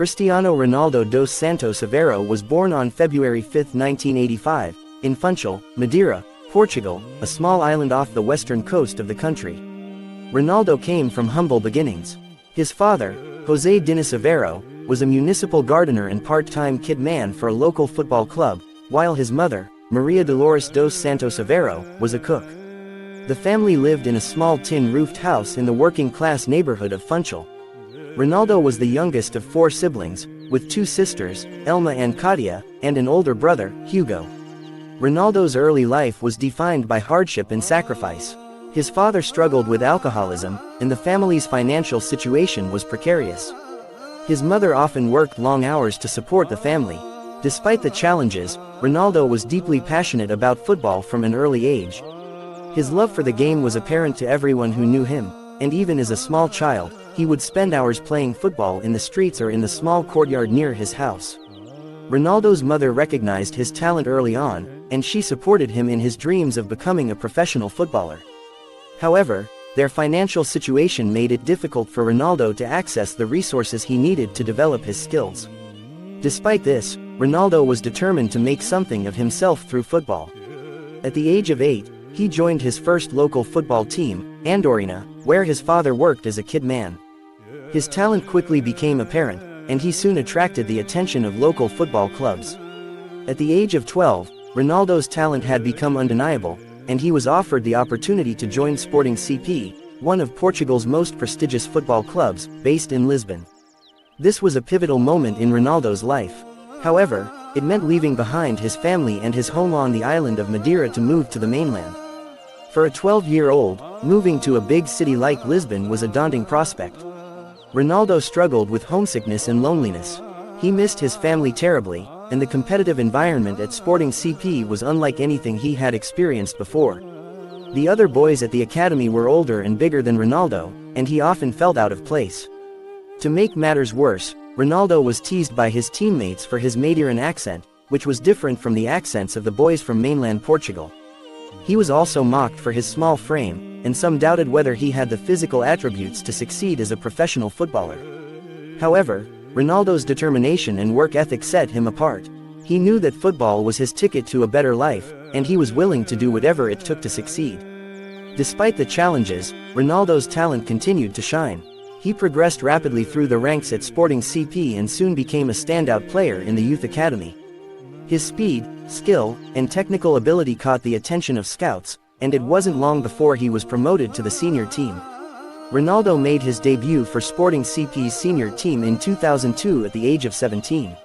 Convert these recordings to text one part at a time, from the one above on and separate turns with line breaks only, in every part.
Cristiano Ronaldo dos Santos Aveiro was born on February 5, 1985, in Funchal, Madeira, Portugal, a small island off the western coast of the country. Ronaldo came from humble beginnings. His father, José Diniz Aveiro, was a municipal gardener and part-time kit man for a local football club, while his mother, Maria Dolores dos Santos Aveiro, was a cook. The family lived in a small tin-roofed house in the working-class neighborhood of Funchal. Ronaldo was the youngest of 4 siblings, with 2 sisters, Elma and Katia, and an older brother, Hugo. Ronaldo's early life was defined by hardship and sacrifice. His father struggled with alcoholism, and the family's financial situation was precarious. His mother often worked long hours to support the family. Despite the challenges, Ronaldo was deeply passionate about football from an early age. His love for the game was apparent to everyone who knew him, and even as a small child, he would spend hours playing football in the streets or in the small courtyard near his house. Ronaldo's mother recognized his talent early on, and she supported him in his dreams of becoming a professional footballer. However, their financial situation made it difficult for Ronaldo to access the resources he needed to develop his skills. Despite this, Ronaldo was determined to make something of himself through football. At the age of 8, he joined his first local football team, Andorina, where his father worked as a kit man. His talent quickly became apparent, and he soon attracted the attention of local football clubs. At the age of 12, Ronaldo's talent had become undeniable, and he was offered the opportunity to join Sporting CP, one of Portugal's most prestigious football clubs, based in Lisbon. This was a pivotal moment in Ronaldo's life. However, it meant leaving behind his family and his home on the island of Madeira to move to the mainland. For a 12-year-old, moving to a big city like Lisbon was a daunting prospect. Ronaldo struggled with homesickness and loneliness. He missed his family terribly, and the competitive environment at Sporting CP was unlike anything he had experienced before. The other boys at the academy were older and bigger than Ronaldo, and he often felt out of place. To make matters worse, Ronaldo was teased by his teammates for his Madeiran accent, which was different from the accents of the boys from mainland Portugal. He was also mocked for his small frame, and some doubted whether he had the physical attributes to succeed as a professional footballer. However, Ronaldo's determination and work ethic set him apart. He knew that football was his ticket to a better life, and he was willing to do whatever it took to succeed. Despite the challenges, Ronaldo's talent continued to shine. He progressed rapidly through the ranks at Sporting CP and soon became a standout player in the youth academy. His speed, skill, and technical ability caught the attention of scouts, and it wasn't long before he was promoted to the senior team. Ronaldo made his debut for Sporting CP's senior team in 2002 at the age of 17.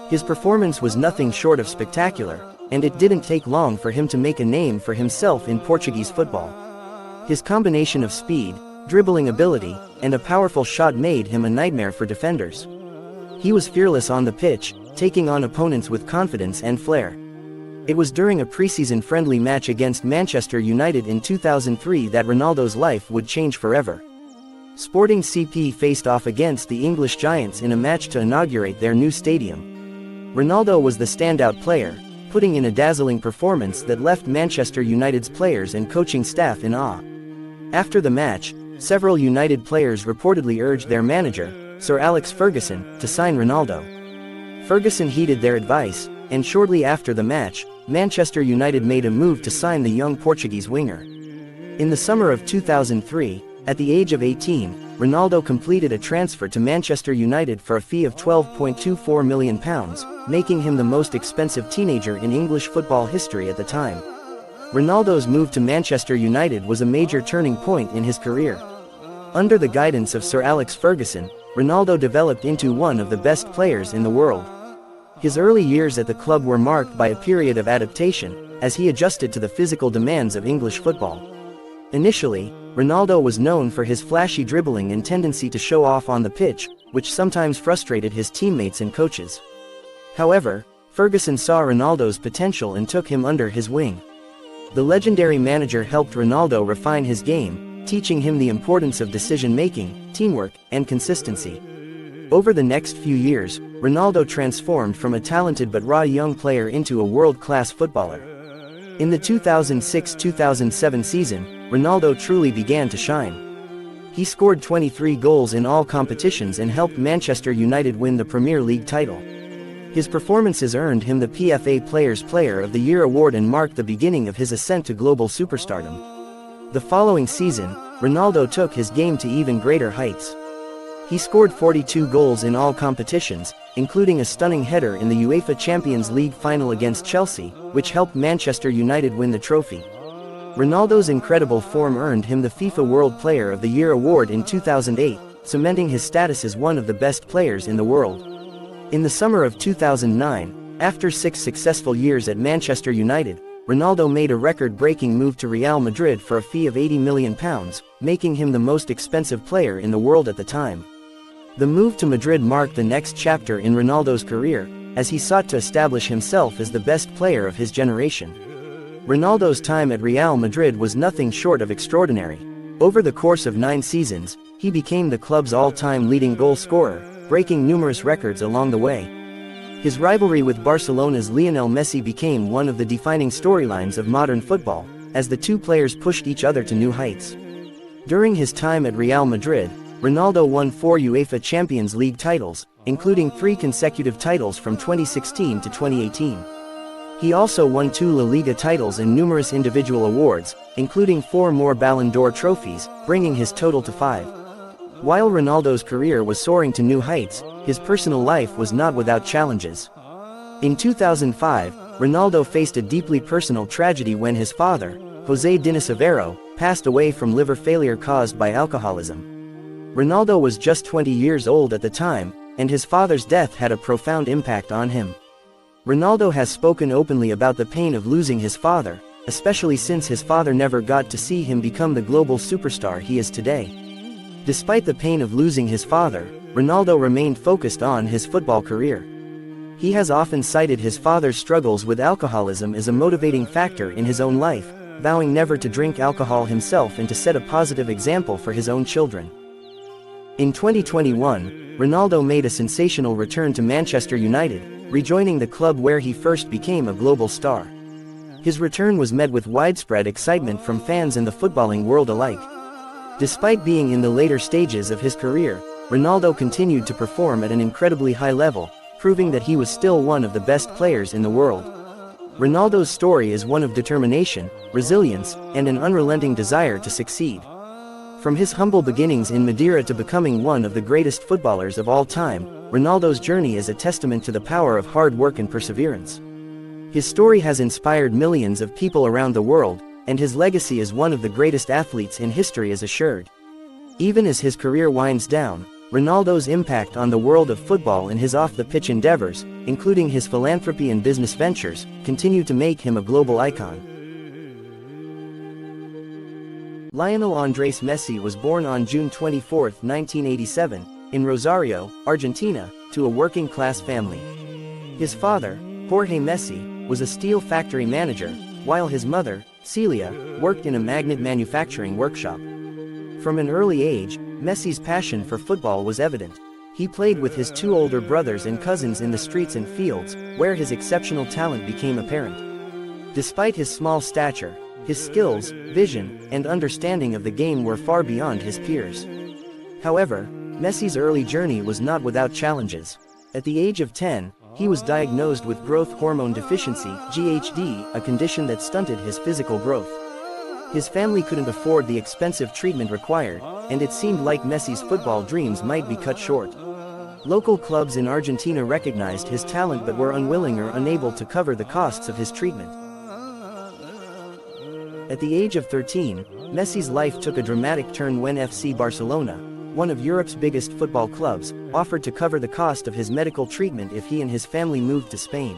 His performance was nothing short of spectacular, and it didn't take long for him to make a name for himself in Portuguese football. His combination of speed, dribbling ability, and a powerful shot made him a nightmare for defenders. He was fearless on the pitch, taking on opponents with confidence and flair. It was during a preseason friendly match against Manchester United in 2003 that Ronaldo's life would change forever. Sporting CP faced off against the English Giants in a match to inaugurate their new stadium. Ronaldo was the standout player, putting in a dazzling performance that left Manchester United's players and coaching staff in awe. After the match, several United players reportedly urged their manager, Sir Alex Ferguson, to sign Ronaldo. Ferguson heeded their advice, and shortly after the match, Manchester United made a move to sign the young Portuguese winger. In the summer of 2003, at the age of 18, Ronaldo completed a transfer to Manchester United for a fee of £12.24 million, making him the most expensive teenager in English football history at the time. Ronaldo's move to Manchester United was a major turning point in his career. Under the guidance of Sir Alex Ferguson, Ronaldo developed into one of the best players in the world. His early years at the club were marked by a period of adaptation, as he adjusted to the physical demands of English football. Initially, Ronaldo was known for his flashy dribbling and tendency to show off on the pitch, which sometimes frustrated his teammates and coaches. However, Ferguson saw Ronaldo's potential and took him under his wing. The legendary manager helped Ronaldo refine his game, teaching him the importance of decision-making, teamwork, and consistency. Over the next few years, Ronaldo transformed from a talented but raw young player into a world-class footballer. In the 2006-2007 season, Ronaldo truly began to shine. He scored 23 goals in all competitions and helped Manchester United win the Premier League title. His performances earned him the PFA Players' Player of the Year award and marked the beginning of his ascent to global superstardom. The following season, Ronaldo took his game to even greater heights. He scored 42 goals in all competitions, including a stunning header in the UEFA Champions League final against Chelsea, which helped Manchester United win the trophy. Ronaldo's incredible form earned him the FIFA World Player of the Year award in 2008, cementing his status as one of the best players in the world. In the summer of 2009, after 6 successful years at Manchester United, Ronaldo made a record-breaking move to Real Madrid for a fee of £80 million, making him the most expensive player in the world at the time. The move to Madrid marked the next chapter in Ronaldo's career, as he sought to establish himself as the best player of his generation. Ronaldo's time at Real Madrid was nothing short of extraordinary. Over the course of 9 seasons, he became the club's all-time leading goal scorer, breaking numerous records along the way. His rivalry with Barcelona's Lionel Messi became one of the defining storylines of modern football, as the two players pushed each other to new heights. During his time at Real Madrid, Ronaldo won 4 UEFA Champions League titles, including 3 consecutive titles from 2016 to 2018. He also won 2 La Liga titles and numerous individual awards, including 4 more Ballon d'Or trophies, bringing his total to 5. While Ronaldo's career was soaring to new heights, his personal life was not without challenges. In 2005, Ronaldo faced a deeply personal tragedy when his father, José Diniz Aveiro, passed away from liver failure caused by alcoholism. Ronaldo was just 20 years old at the time, and his father's death had a profound impact on him. Ronaldo has spoken openly about the pain of losing his father, especially since his father never got to see him become the global superstar he is today. Despite the pain of losing his father, Ronaldo remained focused on his football career. He has often cited his father's struggles with alcoholism as a motivating factor in his own life, vowing never to drink alcohol himself and to set a positive example for his own children. In 2021, Ronaldo made a sensational return to Manchester United, rejoining the club where he first became a global star. His return was met with widespread excitement from fans and the footballing world alike. Despite being in the later stages of his career, Ronaldo continued to perform at an incredibly high level, proving that he was still one of the best players in the world. Ronaldo's story is one of determination, resilience, and an unrelenting desire to succeed. From his humble beginnings in Madeira to becoming one of the greatest footballers of all time, Ronaldo's journey is a testament to the power of hard work and perseverance. His story has inspired millions of people around the world, and his legacy as one of the greatest athletes in history is assured. Even as his career winds down, Ronaldo's impact on the world of football and his off-the-pitch endeavors, including his philanthropy and business ventures, continue to make him a global icon. Lionel Andrés Messi was born on June 24, 1987, in Rosario, Argentina, to a working-class family. His father, Jorge Messi, was a steel factory manager, while his mother, Celia, worked in a magnet manufacturing workshop. From an early age, Messi's passion for football was evident. He played with his 2 older brothers and cousins in the streets and fields, where his exceptional talent became apparent. Despite his small stature, his skills, vision, and understanding of the game were far beyond his peers. However, Messi's early journey was not without challenges. At the age of 10, he was diagnosed with growth hormone deficiency, GHD, a condition that stunted his physical growth. His family couldn't afford the expensive treatment required, and it seemed like Messi's football dreams might be cut short. Local clubs in Argentina recognized his talent but were unwilling or unable to cover the costs of his treatment. At the age of 13, Messi's life took a dramatic turn when FC Barcelona, one of Europe's biggest football clubs, offered to cover the cost of his medical treatment if he and his family moved to Spain.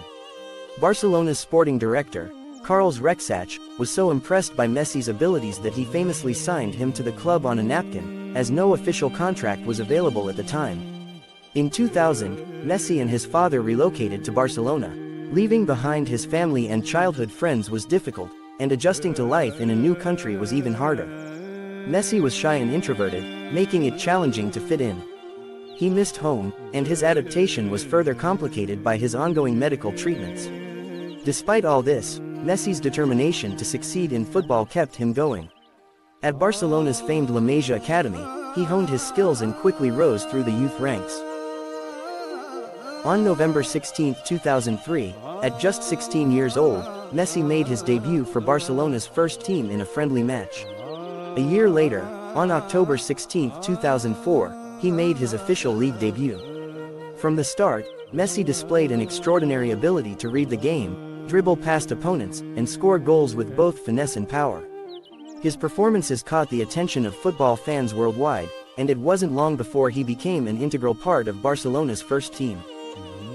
Barcelona's sporting director, Carles Rexach, was so impressed by Messi's abilities that he famously signed him to the club on a napkin, as no official contract was available at the time. In 2000, Messi and his father relocated to Barcelona. Leaving behind his family and childhood friends was difficult, and adjusting to life in a new country was even harder. Messi was shy and introverted, making it challenging to fit in. He missed home, and his adaptation was further complicated by his ongoing medical treatments. Despite all this, Messi's determination to succeed in football kept him going. At Barcelona's famed La Masia Academy, He honed his skills and quickly rose through the youth ranks. On November 16, 2003, at just 16 years old, Messi made his debut for Barcelona's first team in a friendly match. A year later, on October 16, 2004, he made his official league debut. From the start, Messi displayed an extraordinary ability to read the game, dribble past opponents, and score goals with both finesse and power. His performances caught the attention of football fans worldwide, and it wasn't long before he became an integral part of Barcelona's first team.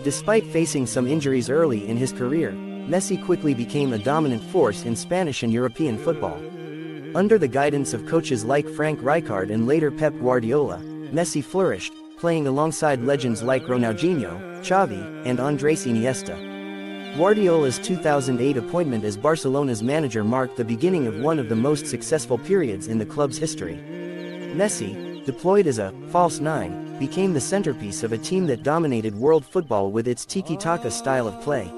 Despite facing some injuries early in his career, Messi quickly became a dominant force in Spanish and European football. Under the guidance of coaches like Frank Rijkaard and later Pep Guardiola, Messi flourished, playing alongside legends like Ronaldinho, Xavi, and Andres Iniesta. Guardiola's 2008 appointment as Barcelona's manager marked the beginning of one of the most successful periods in the club's history. Messi, deployed as a false nine, became the centerpiece of a team that dominated world football with its tiki-taka style of play.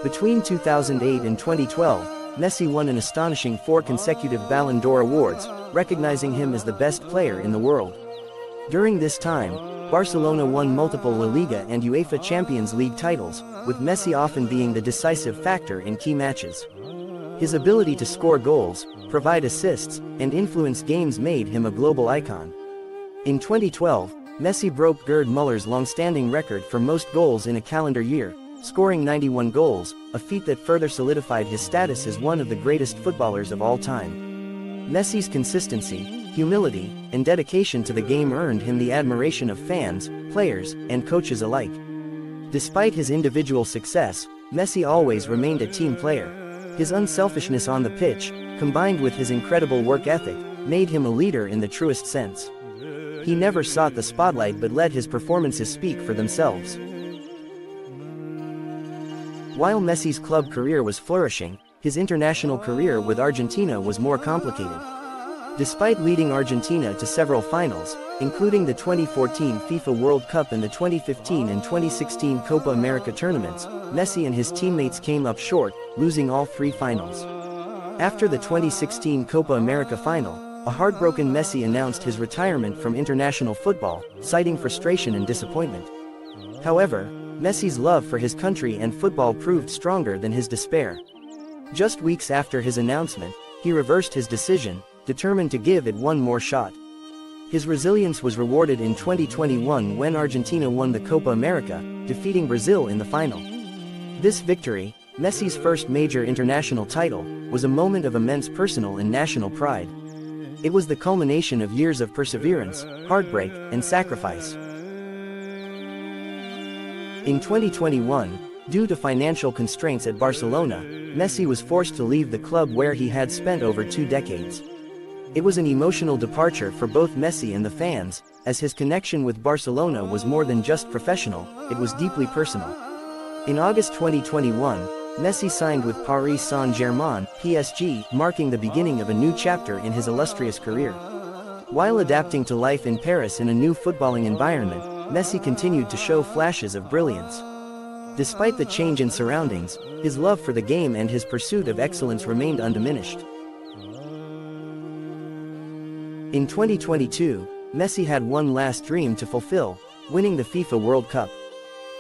Between 2008 and 2012, Messi won an astonishing 4 consecutive Ballon d'Or awards, recognizing him as the best player in the world. During this time, Barcelona won multiple La Liga and UEFA Champions League titles, with Messi often being the decisive factor in key matches. His ability to score goals, provide assists, and influence games made him a global icon. In 2012, Messi broke Gerd Muller's long-standing record for most goals in a calendar year, scoring 91 goals, a feat that further solidified his status as one of the greatest footballers of all time. Messi's consistency, humility, and dedication to the game earned him the admiration of fans, players, and coaches alike. Despite his individual success, Messi always remained a team player. His unselfishness on the pitch, combined with his incredible work ethic, made him a leader in the truest sense. He never sought the spotlight but let his performances speak for themselves. While Messi's club career was flourishing, his international career with Argentina was more complicated. Despite leading Argentina to several finals, including the 2014 FIFA World Cup and the 2015 and 2016 Copa America tournaments, Messi and his teammates came up short, losing all 3 finals. After the 2016 Copa America final, a heartbroken Messi announced his retirement from international football, citing frustration and disappointment. However, Messi's love for his country and football proved stronger than his despair. Just weeks after his announcement, he reversed his decision, determined to give it one more shot. His resilience was rewarded in 2021 when Argentina won the Copa America, defeating Brazil in the final. This victory, Messi's first major international title, was a moment of immense personal and national pride. It was the culmination of years of perseverance, heartbreak, and sacrifice. In 2021, due to financial constraints at Barcelona, Messi was forced to leave the club where he had spent over 2 decades. It was an emotional departure for both Messi and the fans, as his connection with Barcelona was more than just professional, it was deeply personal. In August 2021, Messi signed with Paris Saint-Germain, PSG, marking the beginning of a new chapter in his illustrious career. While adapting to life in Paris in a new footballing environment, Messi continued to show flashes of brilliance. Despite the change in surroundings, his love for the game and his pursuit of excellence remained undiminished. In 2022, Messi had one last dream to fulfill, winning the FIFA World Cup.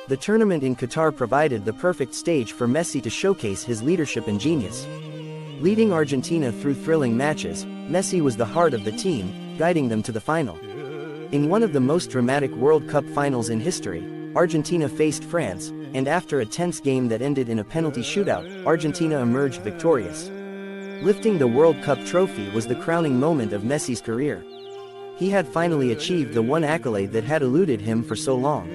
The tournament in Qatar provided the perfect stage for Messi to showcase his leadership and genius. Leading Argentina through thrilling matches, Messi was the heart of the team, guiding them to the final. In one of the most dramatic World Cup finals in history, Argentina faced France, and after a tense game that ended in a penalty shootout, Argentina emerged victorious. Lifting the World Cup trophy was the crowning moment of Messi's career. He had finally achieved the one accolade that had eluded him for so long.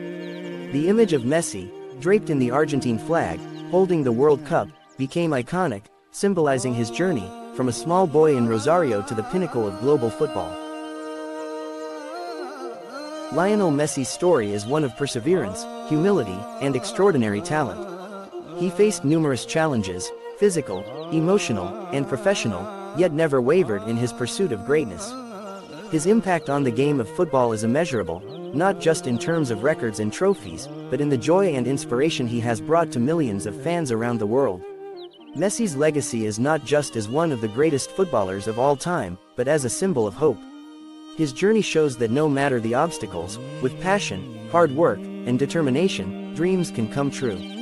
The image of Messi, draped in the Argentine flag, holding the World Cup, became iconic, symbolizing his journey, from a small boy in Rosario to the pinnacle of global football. Lionel Messi's story is one of perseverance, humility, and extraordinary talent. He faced numerous challenges, physical, emotional, and professional, yet never wavered in his pursuit of greatness. His impact on the game of football is immeasurable, not just in terms of records and trophies, but in the joy and inspiration he has brought to millions of fans around the world. Messi's legacy is not just as one of the greatest footballers of all time, but as a symbol of hope. His journey shows that no matter the obstacles, with passion, hard work, and determination, dreams can come true.